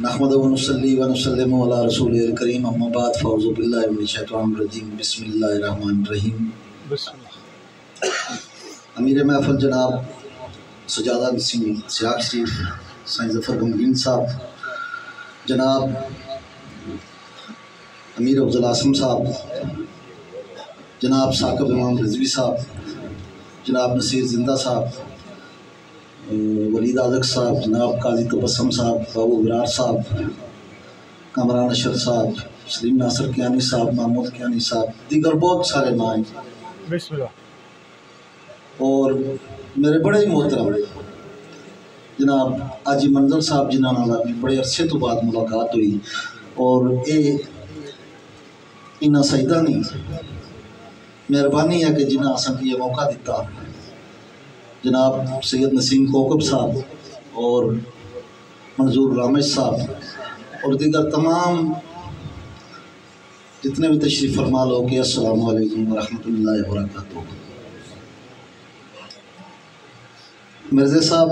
नहमदुहु व नुसल्ली व नुसल्लिमु अला रसूलिल करीम अम्मा बाद फ़अऊज़ु बिल्लाहि मिनश शैतानिर रजीम बिस्मिल्लाहिर रहमानिर रहीम। अमीर महफ़िल जनाब सजादा नसीम सियाग शरीफ साईं ज़फ़र गमगीन साहब, जनाब अमीर अफ़ज़ल आसिम साहब, जनाब साकिब इमाम रिज़वी साहब, जनाब नसीर जिंदा साहब, वलीद आज़क साहब, जनाब काजी तबस्सुम साहब, बाबू विरार साहब, कमरान अशर साहब, सलीम नासर कियानी साहब, महमूद कियानी साहब, दीगर बहुत सारे नाम और मेरे बड़े ही मोहतरम जनाब आजी मंजर साहब जिन्होंने नाल बड़े अरसे तो बाद मुलाकात हुई और ये इन्ना सईदा नहीं मेहरबानी है कि जिन्हें असन ये मौका दिता। जनाब सैयद नसीम कोकब साहब और मंजूर रामेश साहब और दीगर तमाम जितने भी तशरीफ़ फरमा लोग के अस्सलामु अलैकुम व रहमतुल्लाहि व बरकातुहू। मिर्ज़ा साहब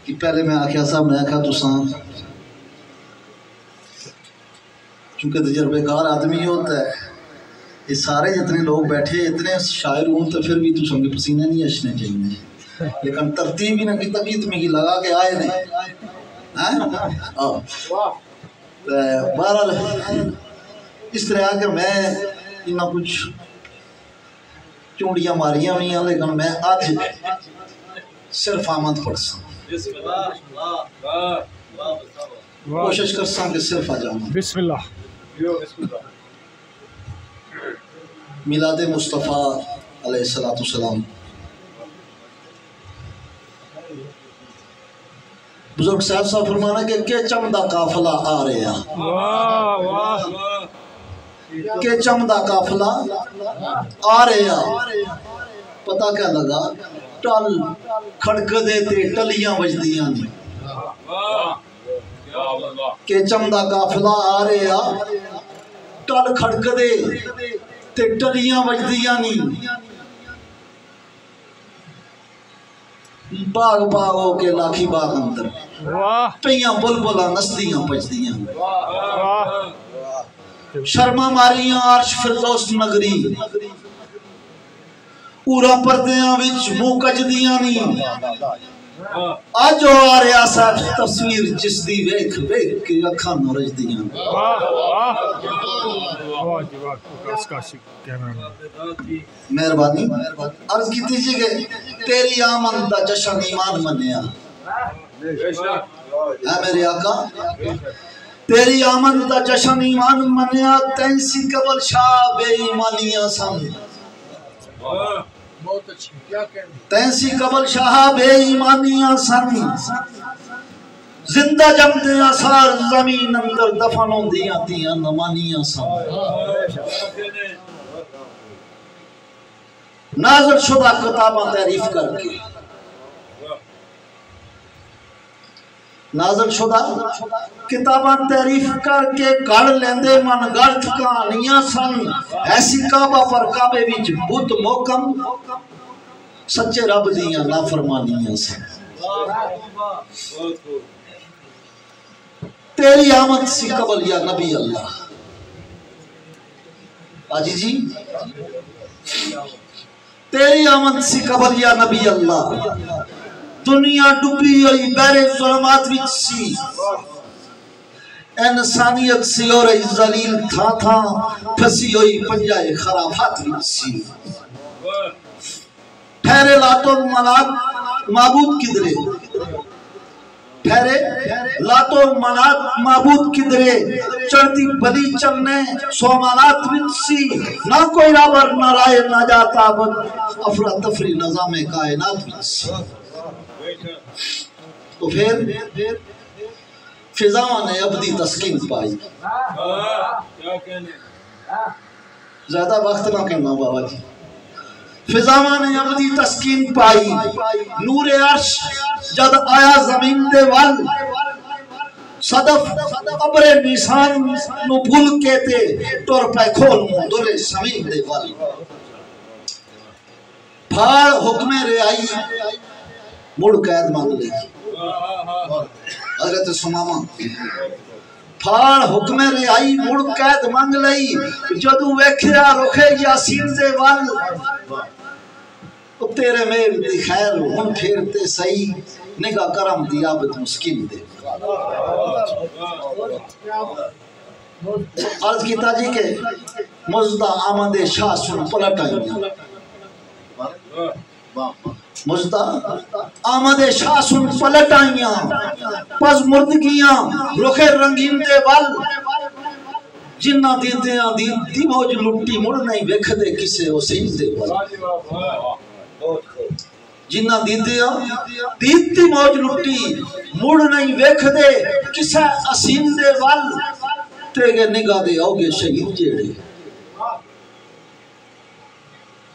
कि पहले मैं आख्या साहब मैं आख्या तुसां चूँकि तजर्बेकार आदमी होता है, ये सारे जितने लोग बैठे इतने शायर हों तो फिर भी तुम पसीने नहीं अछने चाहिए, लेकिन तरतीब ही ना की तकीत में लगा के आए ने बहरहाल इस तरह कि मैं इन्ना कुछ चूड़ियाँ मारिया हुई हैं, लेकिन मैं अज सिर्फ आमद पढ़सा कोशिश कर कि सिर्फ आ जाऊँ। बिस्मिल्लाह। मिलादे मुस्तफ़ा अलैहिस्सलाम बुजुर्ग साहब फरमाना के चमदा काफिला आ रहा, के चमदा काफिला आ रहा, पता क्या लगा टल खड़कदे ते टलियां बजदियां ने, के चमदा काफिला आ रहा टल खड़कदे ते टलियां बजदियां नी, बाग बाग हो के लाखी बाग अंदर पियां बुलबुलां नसदियां बजदियां, शर्मा मारियां अर्श फिरदौस नगरी पूरा पर्दियां विच मुंह कजदियां नी, अज आ रहा साहब तस्वीर जिसदी वेख वेख के अखां नरजदियां। मेहरबानी अर्ज की थी कि तेरी आमद दा जश्न ईमान मन्या है मेरे आका, तेरी आमद दा जश्न ईमान मन्या, तैसी कबल शाह बेईमानियां सन, तैसी कबल शाह बेईमानियां सन, जिंदा जमदे आसार जमीन अंदर दफन होंदियां तियां नमानियां सन, नाज़िल शुदा किताबां तारीफ करके, नाज़िल शुदा किताबां तारीफ करके गढ़ लेंदे मन गर्थ कहानियां सन, ऐसी काबा पर काबे विच बुत मोकम सच्चे रब दियां नाफरमानियां सन। तेरी आमद सी कबल या नबी अल्लाह, आजी जी तेरी आमद सी कबल या नबी अल्लाह, दुनिया डूबी हुई बहरे ज़ुल्मात विच सी, इंसानियत सी और जलील था फंसी हुई पंजाए खराफात विच सी, ठहरे लातो मनात माबूद किधरे, ठहरे लातो मनात माबूद किधरे, चढ़ती बली चलने सोमानात विच सी, ना कोई राबर ना राय ना जाता बद अफरा तफरी नज़ामे कायनात विच सी। तो फिर फिजाओं ने अबदी तस्कीन पाई, ज्यादा वक्त ना कहना बाबा जी, फिजाओं ने अबदी तस्कीन पाई, नूरे अर्श जद आया जमीन दे वल, सदफ अबरे निशान नु भूल के ते टोर पे खोल मुंह दोले समीन दे वाली फाड़ हुक्मे रियाई मुड़ कैद मांग ली हजरत सुमामा फाड़ हुक्मे रियाई मुड़ कैद मांग लई जदू वेखिया रुखे यासीन दे वाल तेरे मेल दी खैर हुन फेरते सही निगाह करम दी आबद मुस्किन दे अर्ज कीता जी के मुजदा आमदे शाह सुन पलटाई मुजदा आमदे शाह सुन पलटाइयां पस मुर्दगियां रुखे रंगीन दे वल जिन्ना दीदियां दी मौज लुट्टी मुड़ नहीं वेखदे किसे ओ सीन दे वल जिन्ना दीदियां दीदी मौज लुट्टी मुड़ नहीं वेखदे किसे असीम दे वल तेगे निगाह दे आओगे शहीद जेड़े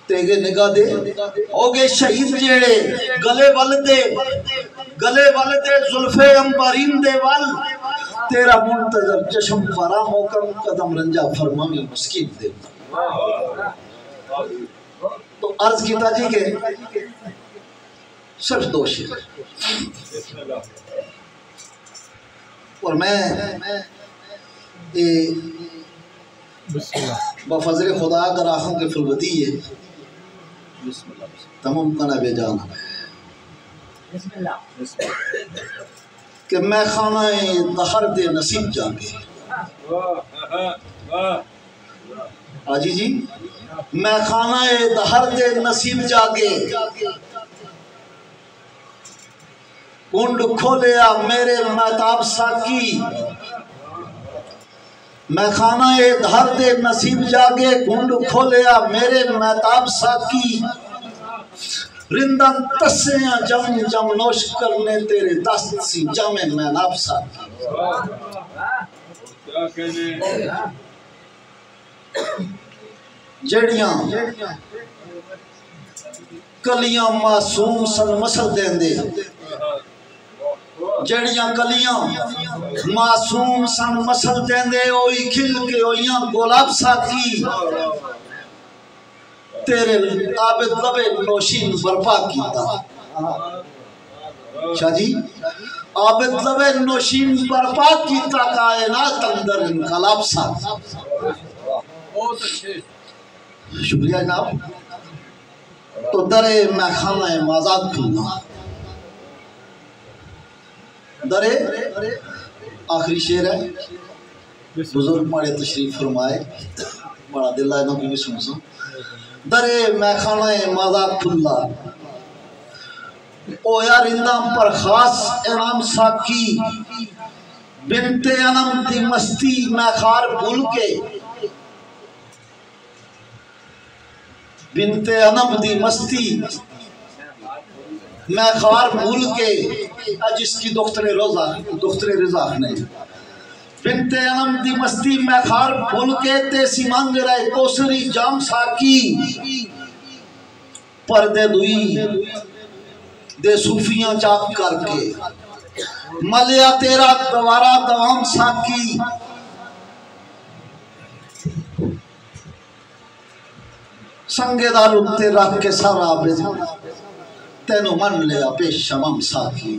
तेगे निगाह दे आओगे शहीद जेड़े गले वल दे जुल्फे अंबरीन दे वल तेरा मुंतजर चश्म परा मोकम कदम रंजा फरमावी मुस्किन दे तो अर्ज कीता जी के सिर्फ दो शेर और मैं बफजल खुदा अगर आँखों के फुलवती है तमाम कना बेजान कि मैं खाना दहर दे नसीब जाके आजी जी मैं खाना दहर दे नसीब जागे कुंड खोलिया मेरे महताब साकी मैं खाना दहर दे नसीब जागे कुंड खोलिया मेरे महताब साकी रिंदन तस्या जम जम नोश करने तेरे दस्त सी जमे मैं नाब साकी जड़ियां कलियां मासूम सन मसल देंदे जड़ियां कलियां मासूम सन मसल देंदे ओई खिल के ओइयां गुलाब साकी तेरे आबिद लबे नौशीन बर्पा कीता शाह जी आबिद लबे नौशीन बर्पा कीता कायनात अंदर इनकलाब साकी बहुत अच्छे शुक्रिया जनाब। तो दरे मैं खाना माजाक खुलना दरे आखिरी शेर है बुजुर्ग माड़े तशरीफ फरमाए बड़ा दिल है ना भी सुन दरे मैं खाना माजाक खुलना ओ यार इंदाम पर खास इनाम साकी बिनते अनम दी मस्ती मैं खार भूल के बिनते अनब दी मस्ती मैं खार भूल के जिसकी दुख्तरे रिजा नहीं बिनते अनब दी मस्ती मैं खार भूल के तेसी मांग रहे कोसरी जाम साकी पर्दे दुई दे सूफियां चाक करके मलिया तेरा दोबारा दवाम साकी संगेदार उत्ते रख के सारा तेनों मन लिया पेश शमम साकी।